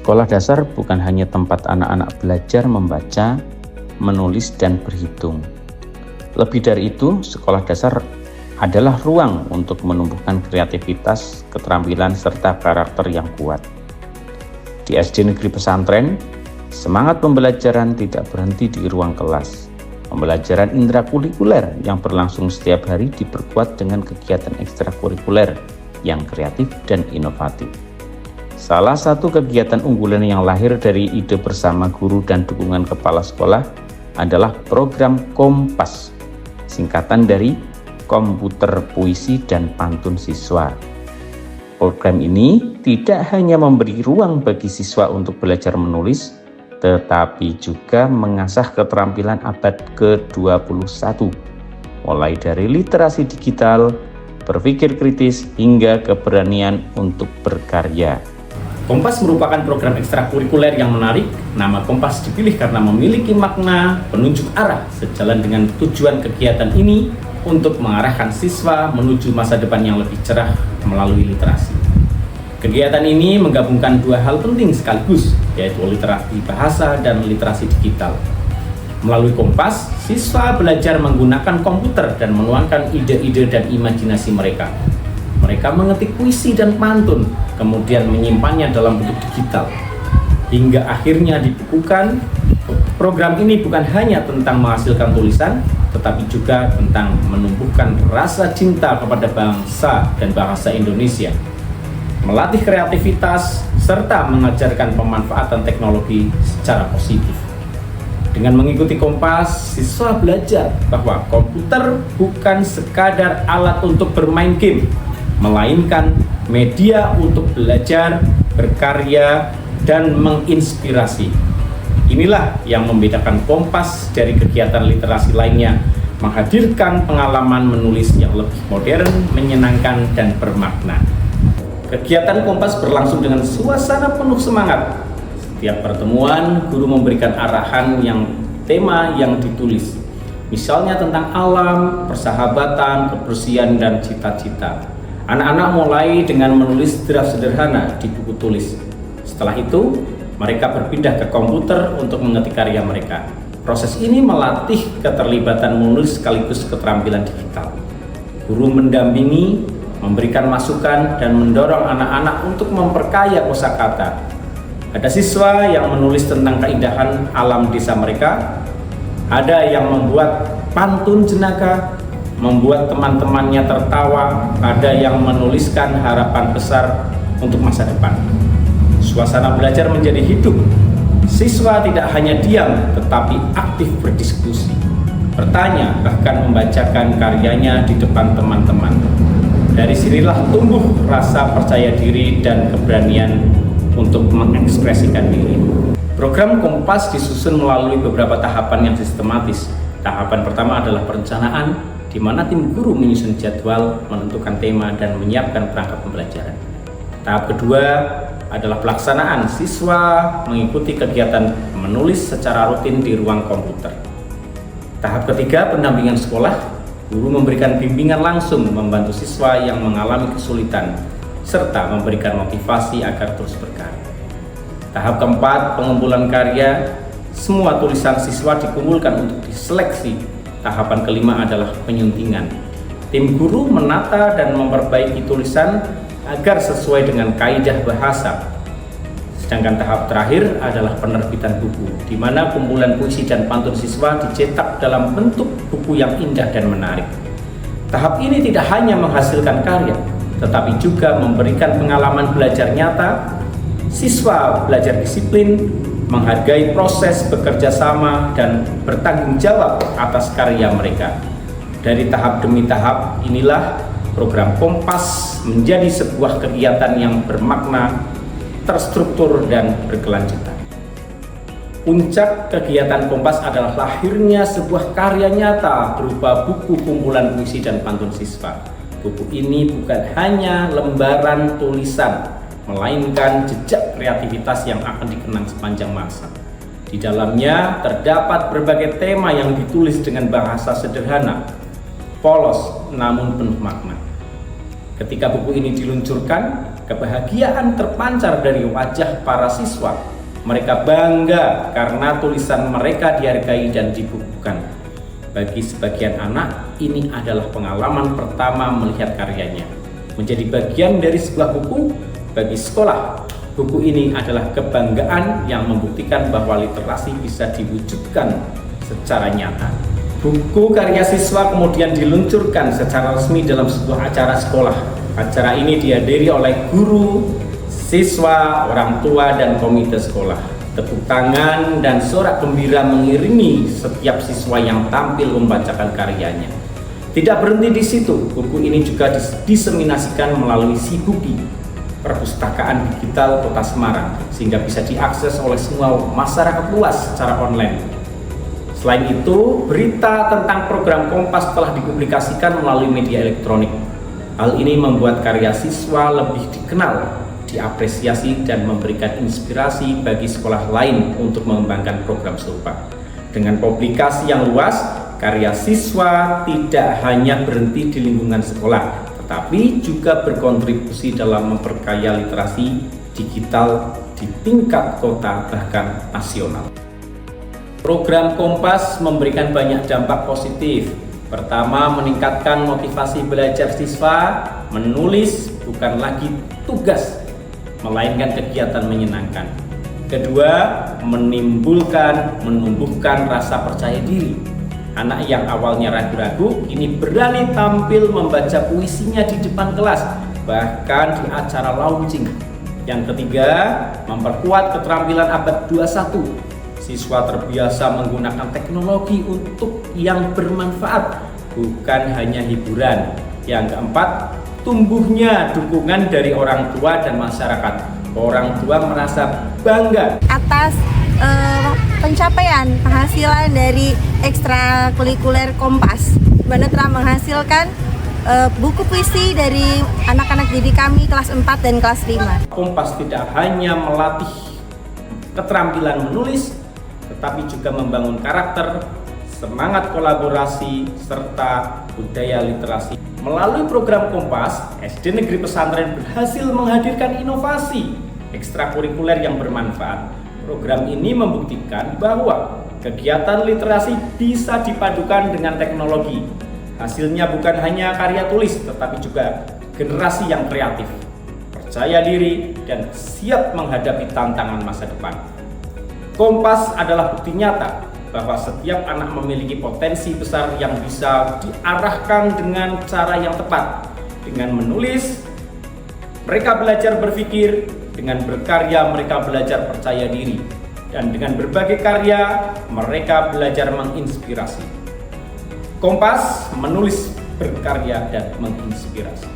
Sekolah dasar bukan hanya tempat anak-anak belajar membaca, menulis, dan berhitung. Lebih dari itu, sekolah dasar adalah ruang untuk menumbuhkan kreativitas, keterampilan, serta karakter yang kuat. Di SD Negeri Pesantren, semangat pembelajaran tidak berhenti di ruang kelas. Pembelajaran intrakurikuler yang berlangsung setiap hari diperkuat dengan kegiatan ekstrakurikuler yang kreatif dan inovatif. Salah satu kegiatan unggulan yang lahir dari ide bersama guru dan dukungan kepala sekolah adalah program Kompas, singkatan dari Komputer Puisi dan Pantun Siswa. Program ini tidak hanya memberi ruang bagi siswa untuk belajar menulis, tetapi juga mengasah keterampilan abad ke-21, mulai dari literasi digital, berpikir kritis, hingga keberanian untuk berkarya. Kompas merupakan program ekstrakurikuler yang menarik. Nama Kompas dipilih karena memiliki makna penunjuk arah sejalan dengan tujuan kegiatan ini untuk mengarahkan siswa menuju masa depan yang lebih cerah melalui literasi. Kegiatan ini menggabungkan dua hal penting sekaligus, yaitu literasi bahasa dan literasi digital. Melalui Kompas, siswa belajar menggunakan komputer dan menuangkan ide-ide dan imajinasi mereka. Mereka mengetik puisi dan pantun, kemudian menyimpannya dalam bentuk digital. Hingga akhirnya dibukukan. Program ini bukan hanya tentang menghasilkan tulisan, tetapi juga tentang menumbuhkan rasa cinta kepada bangsa dan bahasa Indonesia, melatih kreativitas, serta mengajarkan pemanfaatan teknologi secara positif. Dengan mengikuti Kompas, siswa belajar bahwa komputer bukan sekadar alat untuk bermain game, melainkan media untuk belajar, berkarya, dan menginspirasi. Inilah yang membedakan Kompas dari kegiatan literasi lainnya, menghadirkan pengalaman menulis yang lebih modern, menyenangkan, dan bermakna. Kegiatan Kompas berlangsung dengan suasana penuh semangat. Setiap pertemuan, guru memberikan arahan tema yang ditulis. Misalnya tentang alam, persahabatan, kebersihan, dan cita-cita. Anak-anak mulai dengan menulis draft sederhana di buku tulis. Setelah itu, mereka berpindah ke komputer untuk mengetik karya mereka. Proses ini melatih keterlibatan menulis sekaligus keterampilan digital. Guru mendampingi, memberikan masukan, dan mendorong anak-anak untuk memperkaya kosakata. Ada siswa yang menulis tentang keindahan alam desa mereka, ada yang membuat pantun jenaka, membuat teman-temannya tertawa, ada yang menuliskan harapan besar untuk masa depan. Suasana belajar menjadi hidup. Siswa tidak hanya diam, tetapi aktif berdiskusi, bertanya, bahkan membacakan karyanya di depan teman-teman. Dari sinilah tumbuh rasa percaya diri dan keberanian untuk mengekspresikan diri. Program Kompas disusun melalui beberapa tahapan yang sistematis. Tahapan pertama adalah perencanaan, di mana tim guru menyusun jadwal, menentukan tema, dan menyiapkan perangkat pembelajaran. Tahap kedua adalah pelaksanaan. Siswa mengikuti kegiatan menulis secara rutin di ruang komputer. Tahap ketiga, pendampingan sekolah. Guru memberikan bimbingan langsung, membantu siswa yang mengalami kesulitan, serta memberikan motivasi agar terus berkarya. Tahap keempat, pengumpulan karya. Semua tulisan siswa dikumpulkan untuk diseleksi. Tahapan kelima adalah penyuntingan. Tim guru menata dan memperbaiki tulisan agar sesuai dengan kaidah bahasa. Sedangkan tahap terakhir adalah penerbitan buku, di mana kumpulan puisi dan pantun siswa dicetak dalam bentuk buku yang indah dan menarik. Tahap ini tidak hanya menghasilkan karya, tetapi juga memberikan pengalaman belajar nyata. Siswa belajar disiplin, menghargai proses bekerja sama, dan bertanggung jawab atas karya mereka. Dari tahap demi tahap inilah program Kompas menjadi sebuah kegiatan yang bermakna, terstruktur, dan berkelanjutan. Puncak kegiatan Kompas adalah lahirnya sebuah karya nyata berupa buku kumpulan puisi dan pantun siswa. Buku ini bukan hanya lembaran tulisan, melainkan jejak kreativitas yang akan dikenang sepanjang masa. Di dalamnya terdapat berbagai tema yang ditulis dengan bahasa sederhana, polos namun penuh makna. Ketika buku ini diluncurkan, Kebahagiaan terpancar dari wajah para siswa. Mereka bangga karena tulisan mereka dihargai dan dibukukan. Bagi sebagian anak, ini adalah pengalaman pertama melihat karyanya. Menjadi bagian dari sebuah buku, bagi sekolah, buku ini adalah kebanggaan yang membuktikan bahwa literasi bisa diwujudkan secara nyata. Buku karya siswa kemudian diluncurkan secara resmi dalam sebuah acara sekolah. Acara ini dihadiri oleh guru, siswa, orang tua, dan komite sekolah. Tepuk tangan dan sorak gembira mengiringi setiap siswa yang tampil membacakan karyanya. Tidak berhenti di situ, buku ini juga diseminasikan melalui Sibuki, perpustakaan digital Kota Semarang, sehingga bisa diakses oleh semua masyarakat luas secara online. Selain itu, berita tentang program Kompas telah dipublikasikan melalui media elektronik. Hal ini membuat karya siswa lebih dikenal, diapresiasi, dan memberikan inspirasi bagi sekolah lain untuk mengembangkan program serupa. Dengan publikasi yang luas, karya siswa tidak hanya berhenti di lingkungan sekolah, tetapi juga berkontribusi dalam memperkaya literasi digital di tingkat kota bahkan nasional. Program Kompas memberikan banyak dampak positif. Pertama, meningkatkan motivasi belajar siswa. Menulis bukan lagi tugas, melainkan kegiatan menyenangkan. Kedua, menumbuhkan rasa percaya diri. Anak yang awalnya ragu-ragu kini berani tampil membaca puisinya di depan kelas, bahkan di acara launching. Yang ketiga, memperkuat keterampilan abad 21. Siswa terbiasa menggunakan teknologi untuk yang bermanfaat, bukan hanya hiburan. Yang keempat, tumbuhnya dukungan dari orang tua dan masyarakat. Orang tua merasa bangga atas pencapaian penghasilan dari ekstrakurikuler Kompas, mana telah menghasilkan buku puisi dari anak-anak didik kami kelas 4 dan kelas 5. Kompas tidak hanya melatih keterampilan menulis, tetapi juga membangun karakter, semangat kolaborasi, serta budaya literasi. Melalui program Kompas, SD Negeri Pesantren berhasil menghadirkan inovasi ekstrakurikuler yang bermanfaat. Program ini membuktikan bahwa kegiatan literasi bisa dipadukan dengan teknologi. Hasilnya bukan hanya karya tulis, tetapi juga generasi yang kreatif, percaya diri, dan siap menghadapi tantangan masa depan. Kompas adalah bukti nyata bahwa setiap anak memiliki potensi besar yang bisa diarahkan dengan cara yang tepat. Dengan menulis, mereka belajar berpikir, dengan berkarya mereka belajar percaya diri, dan dengan berbagai karya mereka belajar menginspirasi. Kompas menulis, berkarya, dan menginspirasi.